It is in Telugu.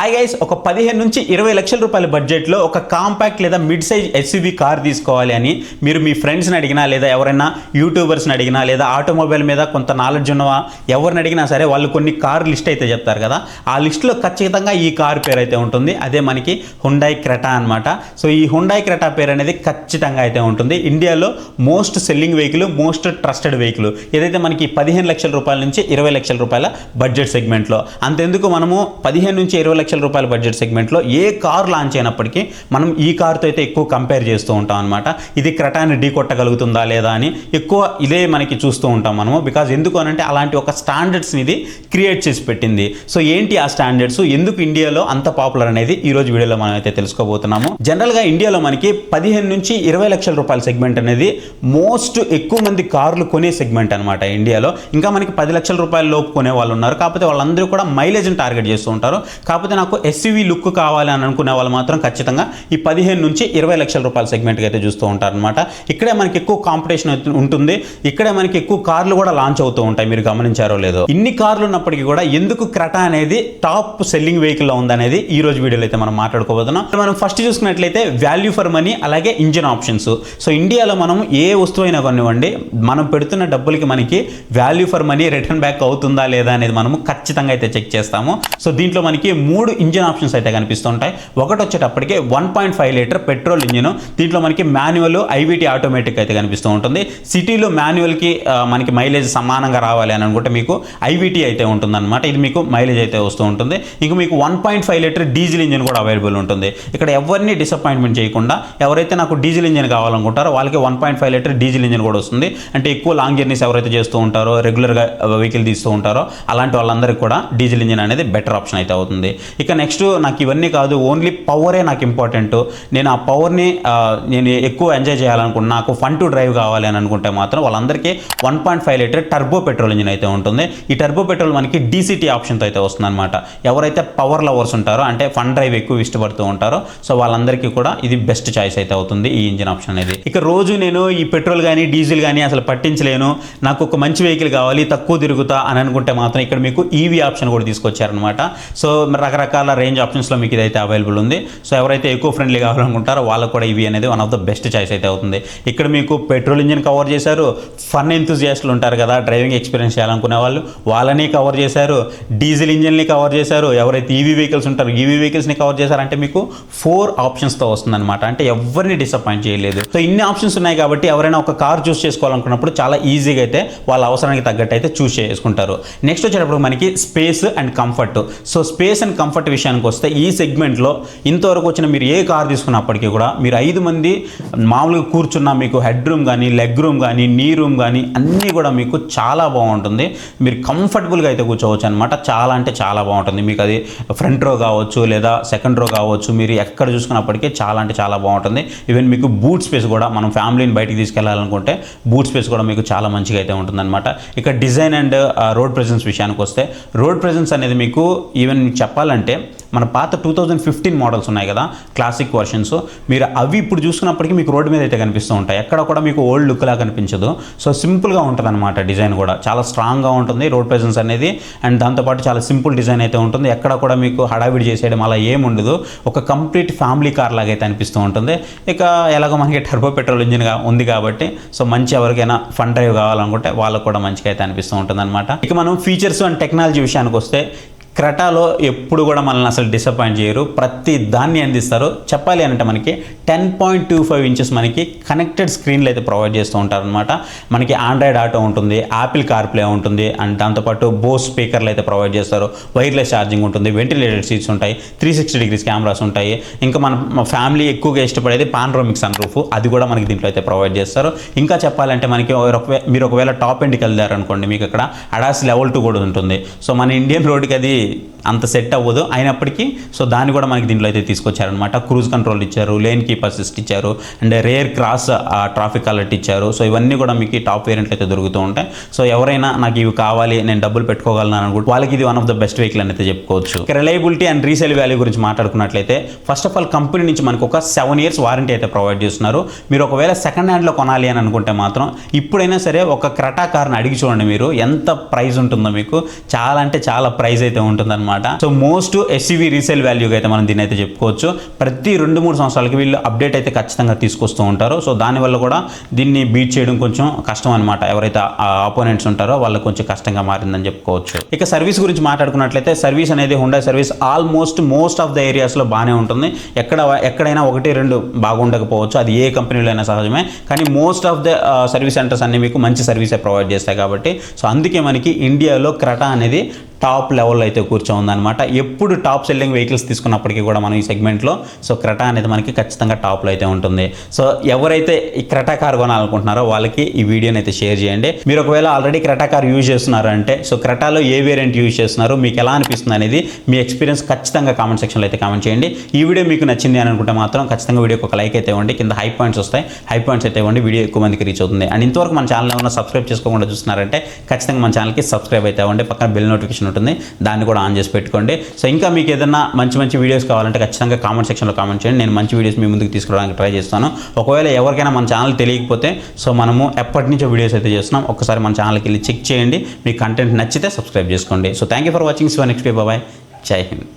హాయ్ గైస్, ఒక 15 నుంచి 20 లక్షల రూపాయల బడ్జెట్లో ఒక కాంపాక్ట్ లేదా మిడ్ సైజ్ ఎస్యూవీ కార్ తీసుకోవాలి అని మీరు మీ ఫ్రెండ్స్ని అడిగినా లేదా ఎవరైనా యూట్యూబర్స్ని అడిగినా లేదా ఆటోమొబైల్ మీద కొంత నాలెడ్జ్ ఉన్నవా ఎవరిని అడిగినా సరే వాళ్ళు కొన్ని కార్ లిస్ట్ అయితే చెప్తారు కదా. ఆ లిస్ట్లో ఖచ్చితంగా ఈ కార్ పేరు అయితే ఉంటుంది. అదే మనకి హుండాయ్ క్రెటా అనమాట. సో ఈ హుండాయ్ క్రెటా పేరు అనేది ఖచ్చితంగా అయితే ఉంటుంది. ఇండియాలో most selling vehicle, most trusted vehicle ఏదైతే మనకి 15 లక్షల రూపాయల నుంచి 20 లక్షల రూపాయల బడ్జెట్ సెగ్మెంట్లో. అంతెందుకు మనము 15 నుంచి 20 లక్షల రూపాయల బడ్జెట్ సెగ్మెంట్లో ఏ కార్ లాంచ్ అయినప్పటికీ మనం ఈ కార్తో అయితే ఎక్కువ కంపేర్ చేస్తూ ఉంటాం అనమాట. ఇది క్రెటాని ఢీ కొట్టగలుగుతుందా లేదా అని ఎక్కువ ఇదే మనకి చూస్తూ ఉంటాం మనము. బికాజ్ ఎందుకు అనంటే అలాంటి ఒక స్టాండర్డ్స్ని ఇది క్రియేట్ చేసి పెట్టింది. సో ఏంటి ఆ స్టాండర్డ్స్, ఎందుకు ఇండియాలో అంత పాపులర్ అనేది ఈ రోజు వీడియోలో మనం అయితే తెలుసుకోబోతున్నాము. జనరల్గా ఇండియాలో మనకి 15 నుంచి 20 లక్షల రూపాయల సెగ్మెంట్ అనేది మోస్ట్ ఎక్కువ మంది కార్లు కొనే సెగ్మెంట్ అనమాట ఇండియాలో. ఇంకా మనకి 10 లక్షల రూపాయల లోపు కొనే వాళ్ళు ఉన్నారు. కాకపోతే వాళ్ళందరూ కూడా మైలేజ్ని టార్గెట్ చేస్తూ ఉంటారు. కాకపోతే నాకు ఎస్యూవీ లుక్ కావాలి అని అనుకునే వాళ్ళు మాత్రం ఖచ్చితంగా ఈ 15 నుంచి 20 లక్షల రూపాయల సెగ్మెంట్కి అయితే చూస్తూ ఉంటారు అనమాట. ఇక్కడే మనకి ఎక్కువ కాంపిటీషన్ ఉంటుంది. ఇక్కడే మనకి ఎక్కువ కార్లు కూడా లాంచ్ అవుతూ ఉంటాయి. మీరు గమనించారో లేదో. ఇన్ని కార్లు ఉన్నప్పటికీ కూడా ఎందుకు క్రెటా అనేది టాప్ సెల్లింగ్ వెహికల్లో ఉందనేది ఈ రోజు వీడియోలో అయితే మనం మాట్లాడుకోబోతున్నాం. మనం ఫస్ట్ చూసుకున్నట్లయితే వాల్యూ ఫర్ మనీ, అలాగే ఇంజిన్ ఆప్షన్స్. సో ఇండియాలో మనం ఏ వస్తువు అయినా కొనివ్వండి, మనం పెడుతున్న డబ్బులకి మనకి value for money return back అవుతుందా లేదా అనేది మనము ఖచ్చితంగా అయితే చెక్ చేస్తాము. సో దీంట్లో మనకి 3 ఇంజిన్ ఆప్షన్స్ అయితే కనిపిస్తుంటాయి. ఒకటి వచ్చేటప్పటికి 1.5 లీటర్ పెట్రోల్ ఇంజిన్. దీంట్లో మనకి మాన్యువల్, ఐవీటీ ఆటోమేటిక్ అయితే కనిపిస్తూ ఉంటుంది. సిటీలో మాన్యువల్కి మనకి మైలేజ్ సమానంగా రావాలి అని అనుకుంటే మీకు ఐవీటీ అయితే ఉంటుందన్నమాట. ఇది మీకు మైలేజ్ అయితే వస్తూ ఉంటుంది. ఇంక మీకు 1.5 లీటర్ డీజిల్ ఇంజిన్ కూడా అవైలబుల్ ఉంటుంది. ఇక్కడ ఎవరిని డిసప్పాయింట్మెంట్ చేయకుండా ఎవరైతే నాకు డీజిల్ ఇంజిన్ కావాలనుకుంటారో వాళ్ళకి 1.5 లీటర్ డీజిల్ ఇంజిన్ కూడా వస్తుంది. అంటే ఎక్కువ లాంగ్ జర్నీస్ ఎవరైతే చేస్తూ ఉంటారో, రెగ్యులర్గా వెహికల్ తీస్తూ ఉంటారో అలాంటి వాళ్ళందరికీ కూడా డీజిల్ ఇంజిన్ అనేది బెటర్ ఆప్షన్ అయితే అవుతుంది. ఇక నెక్స్ట్ నాకు ఇవన్నీ కాదు, ఓన్లీ పవరే నాకు ఇంపార్టెంట్, నేను ఆ పవర్ని నేను ఎక్కువ ఎంజాయ్ చేయాలనుకుంటున్నా, నాకు ఫన్ టు డ్రైవ్ కావాలి అని అనుకుంటే మాత్రం వాళ్ళందరికీ 1.5 లీటర్ టర్బో పెట్రోల్ ఇంజిన్ అయితే ఉంటుంది. ఈ టర్బో పెట్రోల్ మనకి డీసీటీ ఆప్షన్తో అయితే వస్తుంది అనమాట. ఎవరైతే పవర్ లవర్స్ ఉంటారో, అంటే ఫన్ డ్రైవ్ ఎక్కువ ఇష్టపడుతూ ఉంటారో, సో వాళ్ళందరికీ కూడా ఇది బెస్ట్ చాయిస్ అయితే అవుతుంది ఈ ఇంజిన్ ఆప్షన్ అనేది. ఇక రోజు నేను ఈ పెట్రోల్ కానీ డీజిల్ కానీ అసలు పట్టించలేను, నాకు ఒక మంచి వెహికల్ కావాలి, తక్కువ తిరుగుతా అని అనుకుంటే మాత్రం ఇక్కడ మీకు ఈవీ ఆప్షన్ కూడా తీసుకొచ్చారనమాట. సో రకరకాల రేంజ్ ఆప్షన్స్లో మీకు ఇదైతే అవైలబుల్ ఉంది. సో ఎవరైతే ఎక్కువ ఫ్రెండ్లీ కావాలనుకుంటారో వాళ్ళకు కూడా ఈవీ అనేది one of the best choice అయితే అవుతుంది. ఇక్కడ మీకు పెట్రోల్ ఇంజిన్ కవర్ చేశారు, ఫన్ ఎంతూజియాస్టులు ఉంటారు కదా, డ్రైవింగ్ ఎక్స్పీరియన్స్ చేయాలనుకునే వాళ్ళు వాళ్ళని కవర్ చేశారు, డీజిల్ ఇంజిన్ని కవర్ చేశారు, ఎవరైతే ఈవీ వెహికల్స్ ఉంటారో ఈవీ వెహికల్స్ని కవర్ చేశారంటే మీకు 4 ఆప్షన్స్తో వస్తుందన్నమాట. అంటే ఎవరిని డిసప్పాయింట్ చేయలేదు. సో ఇన్ని ఆప్షన్స్ ఉన్నాయి కాబట్టి ఎవరైనా ఒక కార్ చూస్ చేసుకోవాలనుకున్నప్పుడు చాలా ఈజీగా అయితే వాళ్ళ అవసరానికి తగ్గట్టు అయితే చూస్ చేసుకుంటారు. నెక్స్ట్ వచ్చేటప్పుడు మనకి space and comfort. So space and comfort విషయానికి వస్తే ఈ సెగ్మెంట్లో ఇంతవరకు వచ్చిన మీరు ఏ కార్ తీసుకున్నప్పటికీ కూడా మీరు 5 మంది మామూలుగా కూర్చున్నా మీకు హెడ్ రూమ్ కానీ, లెగ్ రూమ్ కానీ, నీ రూమ్ కానీ అన్నీ కూడా మీకు చాలా బాగుంటుంది. మీరు కంఫర్టబుల్గా అయితే కూర్చోవచ్చు అనమాట. చాలా అంటే చాలా బాగుంటుంది. మీకు అది ఫ్రంట్ రో కావచ్చు లేదా సెకండ్ రో కావచ్చు, మీరు ఎక్కడ చూసుకున్నప్పటికీ చాలా అంటే చాలా బాగుంటుంది. ఈవెన్ మీకు బూట్ స్పేస్ కూడా, మనం ఫ్యామిలీని బయటికి తీసుకెళ్లాలనుకుంటే బూట్ స్పేస్ కూడా మీకు చాలా మంచిగా అయితే ఉంటుందన్నమాట. ఇక డిజైన్ అండ్ రోడ్ ప్రెజెన్స్ విషయానికి వస్తే, రోడ్ ప్రెజెన్స్ అనేది మీకు ఈవెన్ చెప్పాలంటే మన పాత 2015 మోడల్స్ ఉన్నాయి కదా, క్లాసిక్ వర్షన్స్, మీరు అవి ఇప్పుడు చూసుకున్నప్పటికీ మీకు రోడ్డు మీద అయితే కనిపిస్తూ ఉంటాయి. ఎక్కడ కూడా మీకు ఓల్డ్ లుక్లా కనిపించదు. సో సింపుల్గా ఉంటుంది అనమాట. డిజైన్ కూడా చాలా స్ట్రాంగ్గా ఉంటుంది రోడ్ ప్రెజెన్స్ అనేది. అండ్ దాంతోపాటు చాలా సింపుల్ డిజైన్ అయితే ఉంటుంది. ఎక్కడ కూడా మీకు హడావిడి చేసేయడం అలా ఏముండదు. ఒక కంప్లీట్ ఫ్యామిలీ కార్ లాగా అయితే అనిపిస్తూ ఉంటుంది. ఇక ఎలాగో మనకి టర్బో పెట్రోల్ ఇంజిన్ ఉంది కాబట్టి సో మంచి ఎవరికైనా ఫన్ డ్రైవ్ కావాలనుకుంటే వాళ్ళకు కూడా మంచిగా అయితే అనిపిస్తూ ఉంటుంది అనమాట. ఇక మనం ఫీచర్స్ అండ్ టెక్నాలజీ విషయానికి వస్తే, క్రెటాలో ఎప్పుడు కూడా మనల్ని అసలు డిసప్పాయింట్ చేయరు. ప్రతి దాన్ని అందిస్తారు. చెప్పాలి అంటే మనకి 10.25 ఇంచెస్ మనకి కనెక్టెడ్ స్క్రీన్లు అయితే ప్రొవైడ్ చేస్తూ ఉంటారనమాట. మనకి ఆండ్రాయిడ్ ఆటో ఉంటుంది, యాపిల్ కార్ ప్లే ఉంటుంది, అండ్ దాంతోపాటు బోస్ స్పీకర్లు అయితే ప్రొవైడ్ చేస్తారు, వైర్లెస్ ఛార్జింగ్ ఉంటుంది, వెంటిలేటెడ్ సీట్స్ ఉంటాయి, 360 డిగ్రీస్ కెమెరాస్ ఉంటాయి. ఇంకా మన ఫ్యామిలీ ఎక్కువగా ఇష్టపడేది పానోరమిక్ సన్ రూఫ్, అది కూడా మనకి దీంట్లో అయితే ప్రొవైడ్ చేస్తారు. ఇంకా చెప్పాలంటే మనకి మీరు ఒకవేళ టాప్ ఎండ్కి వెళ్తారనుకోండి, మీకు అక్కడ అడాస్ లెవెల్ 2 కూడా ఉంటుంది. సో మన ఇండియన్ రోడ్కి అది అంత సెట్ అవ్వదు అయినప్పటికీ సో దాన్ని కూడా మనకి దీంట్లో అయితే తీసుకొచ్చారనమాట. క్రూజ్ కంట్రోల్ ఇచ్చారు, లేన్ కీప్ అసిస్ట్ ఇచ్చారు, and rare cross traffic alert ఇచ్చారు. సో ఇవన్నీ కూడా మీకు టాప్ వేరియంట్లు అయితే దొరుకుతూ ఉంటాయి. సో ఎవరైనా నాకు ఇవి కావాలి, నేను డబ్బులు పెట్టుకోగలను అనుకుంటే వాళ్ళకి ఇది one of the best vehicle అని అయితే చెప్పుకోవచ్చు. రిలయబిలిటీ అండ్ రీసేల్ వాల్యూ గురించి మాట్లాడుకున్నట్లయితే, ఫస్ట్ ఆఫ్ ఆల్ కంపెనీ నుంచి మనకు ఒక 7 years వారంటీ అయితే ప్రొవైడ్ చేస్తున్నారు. మీరు ఒకవేళ సెకండ్ హ్యాండ్లో కొనాలి అని అనుకుంటే మాత్రం ఇప్పుడైనా సరే ఒక క్రెటా కార్ని అడిగి చూడండి, మీరు ఎంత ప్రైస్ ఉంటుందో మీకు చాలా అంటే చాలా ప్రైస్ అయితే ఉంటుందన్నమాట. అనమాట. సో మోస్ట్ ఎస్యూవీ రీసేల్ వాల్యూగా అయితే మనం దీన్ని అయితే చెప్పుకోవచ్చు. ప్రతి 2-3 సంవత్సరాలకి వీళ్ళు అప్డేట్ అయితే ఖచ్చితంగా తీసుకొస్తూ ఉంటారు. సో దానివల్ల కూడా దీన్ని బీట్ చేయడం కొంచెం కష్టం అనమాట. ఎవరైతే ఆపోనెంట్స్ ఉంటారో వాళ్ళకి కొంచెం కష్టంగా మారిందని చెప్పుకోవచ్చు. ఇక సర్వీస్ గురించి మాట్లాడుకున్నట్లయితే సర్వీస్ అనేది Hyundai service almost most of the ఏరియాస్లో బాగానే ఉంటుంది. ఎక్కడైనా 1-2 బాగుండకపోవచ్చు, అది ఏ కంపెనీలో అయినా సహజమే. కానీ most of the service centres అన్ని మీకు మంచి సర్వీసే ప్రొవైడ్ చేస్తాయి కాబట్టి సో అందుకే మనకి ఇండియాలో క్రెటా అనేది టాప్ లెవెల్లో అయితే కూర్చోందనమాట. ఎప్పుడు టాప్ సెల్లింగ్ వెహికల్స్ తీసుకున్నప్పటికీ కూడా మనం ఈ సెగ్మెంట్లో సో క్రెటా అనేది మనకి ఖచ్చితంగా టాప్లో అయితే ఉంటుంది. సో ఎవరైతే ఈ క్రెటా కార్ కొనాలనుకుంటున్నారో వాళ్ళకి ఈ వీడియోని అయితే షేర్ చేయండి. మీరు ఒకవేళ ఆల్రెడీ క్రెటా కార్ యూజ్ చేస్తున్నారంటే సో క్రెటాలో ఏ వేరియంట్ యూజ్ చేస్తున్నారు, మీకు ఎలా అనిపిస్తుంది అనేది మీ ఎక్స్పీరియన్స్ ఖచ్చితంగా కామెంట్ సెక్షన్లో అయితే కామెంట్ చేయండి. ఈ వీడియో మీకు నచ్చింది అని అనుకుంటే మాత్రం ఖచ్చితంగా వీడియోకి ఒక లైక్ అయితే ఇవ్వండి. కింద హై పాయింట్స్ వస్తాయి, హై పాయింట్స్ అయితే ఇవ్వండి. వీడియో ఎక్కువ మందికి రీచ్ అవుతుంది. అండ్ ఇంతవరకు మన ఛానల్ ఏమన్నా సబ్స్క్రైబ్ చేసుకోకుండా చూస్తున్నారంటే ఖచ్చితంగా మన ఛానల్కి సబ్స్క్రైబ్ అయితే ఇవ్వండి. పక్కన బెల్ నోటిఫికేషన్ ఉంటుంది, దాన్ని కూడా ఆన్ చేసి పెట్టుకోండి. సో ఇంకా మీకు ఏదైనా మంచి వీడియోస్ కావాలంటే ఖచ్చితంగా కామెంట్ సెక్షన్లో కామెంట్ చేయండి. నేను మంచి వీడియోస్ మీ ముందుకు తీసుకురావడానికి ట్రై చేస్తాను. ఒకవేళ ఎవరికైనా మన ఛానల్ తెలియకపోతే సో మనము ఎప్పటి నుంచో వీడియోస్ అయితే చేస్తున్నాం. ఒక్కసారి మన ఛానల్కి వెళ్ళి చెక్ చేయండి. మీ కంటెంట్ నచ్చితే సబ్స్క్రైబ్ చేసుకోండి. So thank you for watching. So next day bye, జై హింద్.